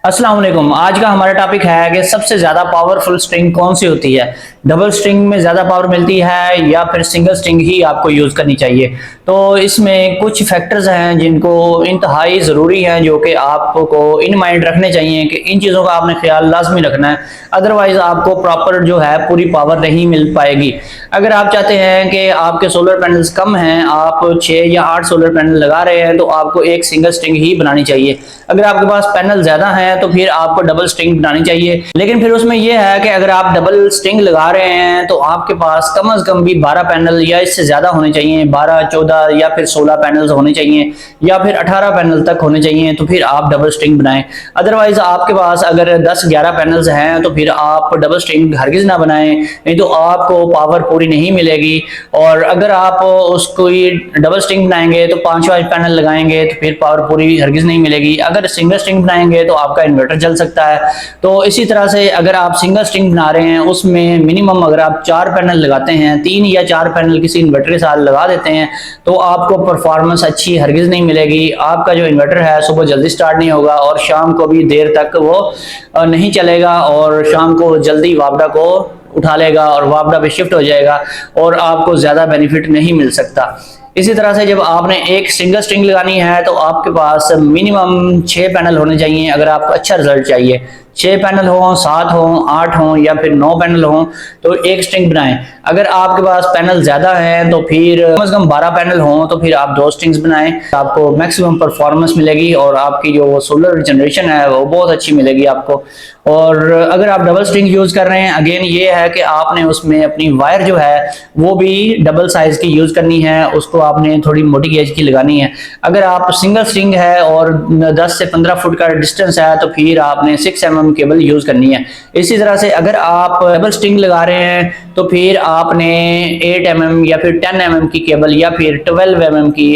अस्सलाम वालेकुम। आज का हमारा टॉपिक है कि सबसे ज्यादा पावरफुल स्ट्रिंग कौन सी होती है। डबल स्ट्रिंग में ज्यादा पावर मिलती है या फिर सिंगल स्ट्रिंग ही आपको यूज करनी चाहिए। तो इसमें कुछ फैक्टर्स हैं जिनको इंतहाई जरूरी हैं, जो कि आपको इन माइंड रखने चाहिए कि इन चीजों का आपने ख्याल लाजमी रखना है। अदरवाइज आपको प्रॉपर जो है पूरी पावर नहीं मिल पाएगी। अगर आप चाहते हैं कि आपके सोलर पैनल्स कम हैं, आप 6 या 8 सोलर पैनल लगा रहे हैं, तो आपको एक सिंगल स्ट्रिंग ही बनानी चाहिए। अगर आपके पास पैनल ज्यादा है तो फिर आपको डबल स्ट्रिंग बनानी चाहिए। लेकिन फिर उसमें यह है कि अगर आप डबल स्ट्रिंग लगा रहे हैं तो आपके पास कम से कम भी 12 पैनल या इससे ज्यादा होने चाहिए। 12, 14 या फिर 16 पैनल होने चाहिए या फिर 18 पैनल तक होने चाहिए, तो फिर आप डबल स्ट्रिंग बनाएं। अदरवाइज आपके पास अगर 10-11 पैनल्स हैं तो फिर आप डबल स्ट्रिंग हरगिज ना बनाएं, नहीं तो आपको पावर पूरी नहीं मिलेगी। और अगर आप उसको डबल स्ट्रिंग बनाएंगे तो 5 पैनल लगाएंगे तो फिर पावर पूरी हरगिज नहीं मिलेगी। अगर सिंगल स्ट्रिंग बनाएंगे तो आपका इन्वर्टर जल सकता है। तो इसी तरह से अगर आप सिंगल स्ट्रिंग बना रहे हैं, उसमें मिनिमम अगर आप 4 पैनल लगाते हैं, 3 या 4 पैनल किसी इन्वर्टर के साथ लगा देते हैं, तो आपको परफॉर्मेंस अच्छी हरगिज नहीं मिलेगी। आपका जो इन्वर्टर है सुबह जल्दी स्टार्ट नहीं होगा और शाम को भी देर तक वो नहीं चलेगा, और शाम को जल्दी वापडा को उठा लेगा और वापडा पे शिफ्ट हो जाएगा और आपको ज्यादा बेनिफिट नहीं मिल सकता। इसी तरह से जब आपने एक सिंगल स्ट्रिंग लगानी है तो आपके पास मिनिमम 6 पैनल होने चाहिए। अगर आपको अच्छा रिजल्ट चाहिए, 6 पैनल हो, 7 हो, 8 हो या फिर 9 पैनल हो, तो एक स्ट्रिंग बनाएं। अगर आपके पास पैनल ज्यादा हैं तो फिर कम से कम 12 पैनल हो तो फिर आप 2 स्ट्रिंग्स बनाएं। आपको मैक्सिमम परफॉर्मेंस मिलेगी और आपकी जो सोलर जनरेशन है वो बहुत अच्छी मिलेगी आपको। और अगर आप डबल स्ट्रिंग यूज कर रहे हैं, अगेन ये है कि आपने उसमें अपनी वायर जो है वो भी डबल साइज की यूज करनी है, उसको आपने थोड़ी मोटी गेज की लगानी है। अगर आप सिंगल स्ट्रिंग है और 10 से 15 फुट का डिस्टेंस है तो फिर आपने 6 mm केबल यूज करनी है। इसी तरह से अगर आप डबल स्ट्रिंग लगा रहे हैं तो फिर आपने 8 mm या फिर 10 mm की केबल या फिर 12 mm की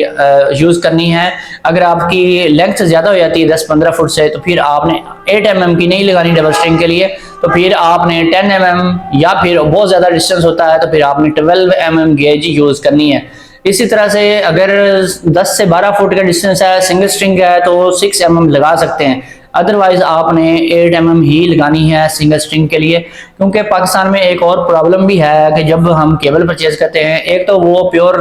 यूज करनी है। अगर आपकी लेंथ ज्यादा हो जाती है 10-15 फुट से, तो फिर आपने 8 mm की नहीं लगानी डबल स्ट्रिंग के लिए, तो फिर आपने 10 mm या फिर बहुत ज्यादा डिस्टेंस होता है तो फिर आपने 12 mm गेज यूज करनी है। इसी तरह से अगर 10 से 12 फुट का डिस्टेंस है, सिंगल स्ट्रिंग है, तो 6 mm लगा सकते हैं। अदरवाइज आपने 8 mm ही लगानी है सिंगल स्ट्रिंग के लिए। क्योंकि पाकिस्तान में एक और प्रॉब्लम भी है कि जब हम केबल परचेज करते हैं, एक तो वो प्योर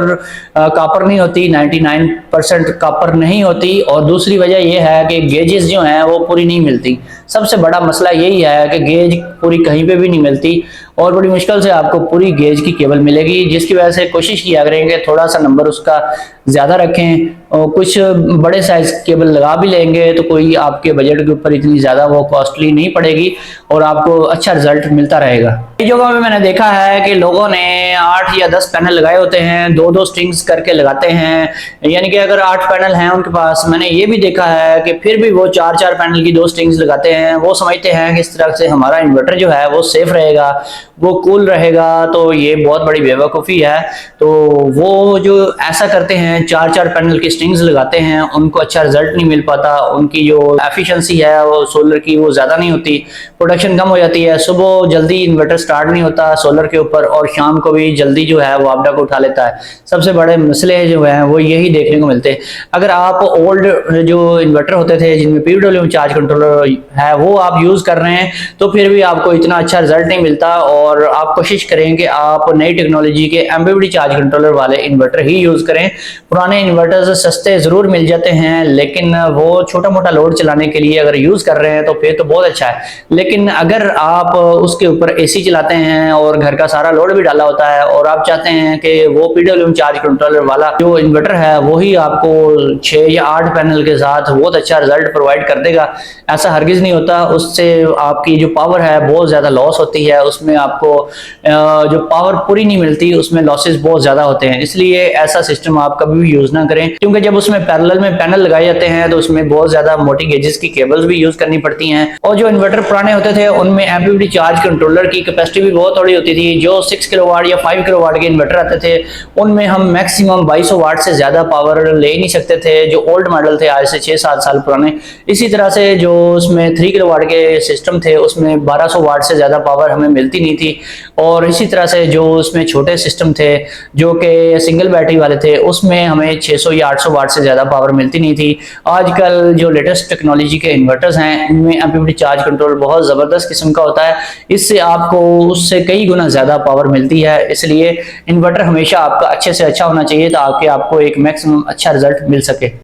कॉपर नहीं होती, 99% कॉपर नहीं होती, और दूसरी वजह यह है कि गेजेस जो हैं वो पूरी नहीं मिलती। सबसे बड़ा मसला यही है कि गेज पूरी कहीं पे भी नहीं मिलती और बड़ी मुश्किल से आपको पूरी गेज की केबल मिलेगी, जिसकी वजह से कोशिश किया करेंगे थोड़ा सा नंबर उसका ज्यादा रखें। और कुछ बड़े साइज केबल लगा भी लेंगे तो कोई आपके बजट के ऊपर इतनी ज्यादा वो कॉस्टली नहीं पड़ेगी और आपको अच्छा रिजल्ट मिलता रहेगा। कई जगहों में मैंने देखा है कि लोगों ने 8 या 10 पैनल लगाए होते हैं, 2-2 स्ट्रिंग्स करके लगाते हैं। यानी कि अगर 8 पैनल हैं उनके पास, मैंने ये भी देखा है कि फिर भी वो 4-4 पैनल की 2 स्ट्रिंग्स लगाते हैं। वो समझते हैं कि इस तरह से हमारा इन्वर्टर जो है वो सेफ रहेगा, वो कूल रहेगा। तो ये बहुत बड़ी बेवकूफ़ी है। तो वो जो ऐसा करते हैं, 4-4 पैनल की स्ट्रिंग्स लगाते हैं, उनको अच्छा रिजल्ट नहीं मिल पाता। उनकी जो एफिशिएंसी है वो सोलर की वो ज़्यादा नहीं होती, प्रोडक्शन कम हो जाती है। सुबह जल्दी इन्वर्टर स्टार्ट नहीं होता सोलर के ऊपर और शाम को भी जल्दी जो है वो आपदा को उठा लेता है। सबसे बड़े मसले जो हैं वो यही देखने को मिलते हैं। अगर आप ओल्ड जो इन्वर्टर होते थे जिनमें पीडब्ल्यूएम चार्ज कंट्रोलर है वो आप यूज़ कर रहे हैं, तो फिर भी आपको इतना अच्छा रिजल्ट नहीं मिलता। और आप कोशिश करें कि आप नई टेक्नोलॉजी के एमपीपीटी चार्ज कंट्रोलर वाले इन्वर्टर ही यूज़ करें। पुराने इन्वर्टर्स सस्ते ज़रूर मिल जाते हैं, लेकिन वो छोटा मोटा लोड चलाने के लिए अगर यूज़ कर रहे हैं तो फिर तो बहुत अच्छा है। लेकिन अगर आप उसके ऊपर एसी चलाते हैं और घर का सारा लोड भी डाला होता है और आप चाहते हैं कि वो पीडब्ल्यूएम चार्ज कंट्रोलर वाला जो इन्वर्टर है वही आपको 6 या 8 पैनल के साथ बहुत अच्छा रिजल्ट प्रोवाइड कर देगा, ऐसा हरगिज नहीं होता। उससे आपकी जो पावर है बहुत ज़्यादा लॉस होती है, उसमें आपको जो पावर पूरी नहीं मिलती, उसमें लॉसेस बहुत ज़्यादा होते हैं। इसलिए ऐसा सिस्टम आप कभी भी यूज़ ना करें, क्योंकि जब उसमें पैरेलल में पैनल लगाए जाते हैं तो उसमें बहुत ज़्यादा मोटी गेजेस की केबल्स भी यूज़ करनी पड़ती हैं। और जो इन्वर्टर पुराने होते थे उनमें एमपीपीटी चार्ज कंट्रोलर की कैपेसिटी भी बहुत थोड़ी होती थी। जो 6 किलोवाट या 5 किलोवाट के इन्वर्टर आते थे उनमें हम मैक्सिमम 2200 वाट से ज़्यादा पावर ले नहीं सकते थे, जो ओल्ड मॉडल थे आज से 6-7 साल पुराने। इसी तरह से जो उसमें 3 किलोवाट के सिस्टम थे उसमें 1200 वाट से ज़्यादा पावर हमें मिलती नहीं थी। थी। और इसी तरह से जो उसमें छोटे सिस्टम थे जो कि सिंगल बैटरी वाले थे, उसमें हमें 600 या 800 वाट से ज़्यादा पावर मिलती नहीं थी। आजकल जो लेटेस्ट टेक्नोलॉजी के इन्वर्टर्स हैं, इनमें एमपीपीटी चार्ज कंट्रोल बहुत ज़बरदस्त किस्म का होता है, इससे आपको उससे कई गुना ज़्यादा पावर मिलती है। इसलिए इन्वर्टर हमेशा आपका अच्छे से अच्छा होना चाहिए ताकि आपको एक मैक्सिमम अच्छा रिजल्ट मिल सके।